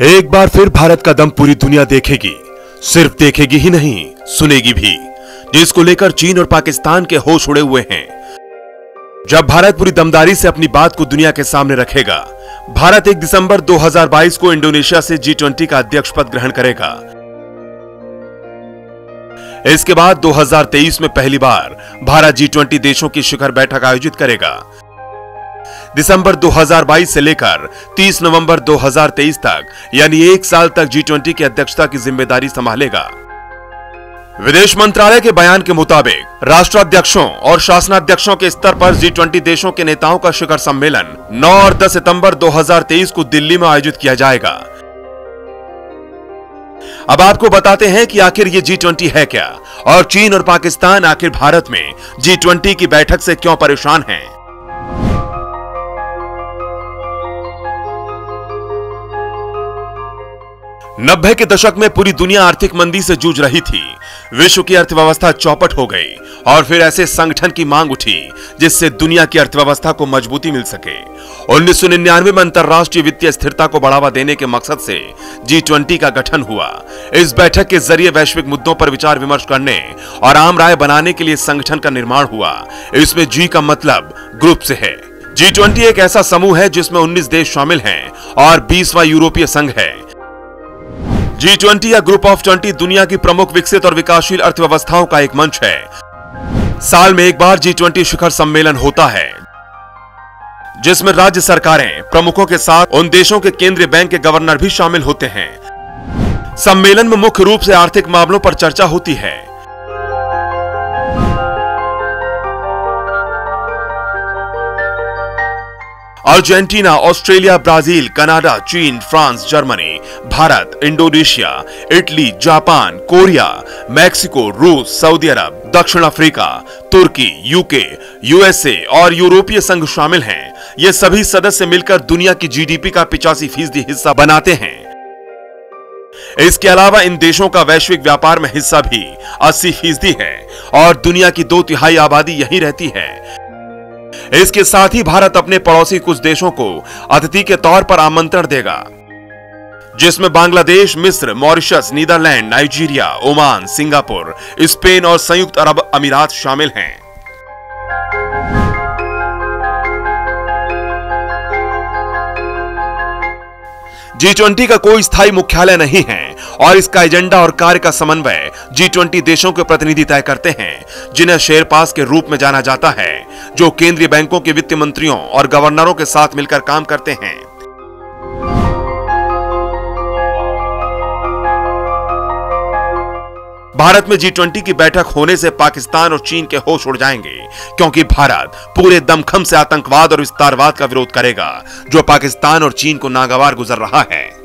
एक बार फिर भारत का दम पूरी दुनिया देखेगी। सिर्फ देखेगी ही नहीं, सुनेगी भी, जिसको लेकर चीन और पाकिस्तान के होश उड़े हुए हैं। जब भारत पूरी दमदारी से अपनी बात को दुनिया के सामने रखेगा। भारत 1 दिसंबर 2022 को इंडोनेशिया से G20 का अध्यक्ष पद ग्रहण करेगा। इसके बाद 2023 में पहली बार भारत G20 देशों की शिखर बैठक आयोजित करेगा। दिसंबर 2022 से लेकर 30 नवंबर 2023 तक यानी 1 साल तक G20 की अध्यक्षता की जिम्मेदारी संभालेगा। विदेश मंत्रालय के बयान के मुताबिक राष्ट्राध्यक्षों और शासनाध्यक्षों के स्तर पर G20 देशों के नेताओं का शिखर सम्मेलन 9 और 10 सितंबर 2023 को दिल्ली में आयोजित किया जाएगा। अब आपको बताते हैं कि आखिर ये G20 है क्या और चीन और पाकिस्तान आखिर भारत में G20 की बैठक से क्यों परेशान हैं। 90 के दशक में पूरी दुनिया आर्थिक मंदी से जूझ रही थी। विश्व की अर्थव्यवस्था चौपट हो गई और फिर ऐसे संगठन की मांग उठी जिससे दुनिया की अर्थव्यवस्था को मजबूती मिल सके। 1999 में अंतरराष्ट्रीय वित्तीय स्थिरता को बढ़ावा देने के मकसद से G20 का गठन हुआ। इस बैठक के जरिए वैश्विक मुद्दों पर विचार विमर्श करने और आम राय बनाने के लिए संगठन का निर्माण हुआ। इसमें G का मतलब ग्रुप से है। G20 एक ऐसा समूह है जिसमें 19 देश शामिल हैं और 20वां यूरोपीय संघ है। G20 या ग्रुप ऑफ 20 दुनिया की प्रमुख विकसित और विकासशील अर्थव्यवस्थाओं का एक मंच है। साल में एक बार G20 शिखर सम्मेलन होता है जिसमें राज्य सरकारें प्रमुखों के साथ उन देशों के केंद्रीय बैंक के गवर्नर भी शामिल होते हैं। सम्मेलन में मुख्य रूप से आर्थिक मामलों पर चर्चा होती है। अर्जेंटीना, ऑस्ट्रेलिया, ब्राजील, कनाडा, चीन, France, Germany, Bharat, Indonesia, Italy, Japan, Korea, Mexico, रूस, सऊदी अरब, दक्षिण अफ्रीका, तुर्की, यूके, यूएसए और यूरोपीय संघ शामिल हैं। ये सभी सदस्य मिलकर दुनिया की जीडीपी का 85% हिस्सा बनाते हैं। इसके अलावा इन देशों का वैश्विक व्यापार में हिस्सा भी 80% है और दुनिया की 2/3 आबादी यहीं रहती है। इसके साथ ही भारत अपने पड़ोसी कुछ देशों को अतिथि के तौर पर आमंत्रण देगा, जिसमें बांग्लादेश, मिस्र, Mauritius, Netherlands, Nigeria, Oman, Singapore, Spain और संयुक्त अरब अमीरात शामिल हैं। G20 का कोई स्थायी मुख्यालय नहीं है और इसका एजेंडा और कार्य का समन्वय G20 देशों के प्रतिनिधि तय करते हैं, जिन्हें शेरपास के रूप में जाना जाता है, जो केंद्रीय बैंकों के वित्त मंत्रियों और गवर्नरों के साथ मिलकर काम करते हैं। भारत में G20 की बैठक होने से पाकिस्तान और चीन के होश उड़ जाएंगे, क्योंकि भारत पूरे दमखम से आतंकवाद और विस्तारवाद का विरोध करेगा, जो पाकिस्तान और चीन को नागवार गुजर रहा है।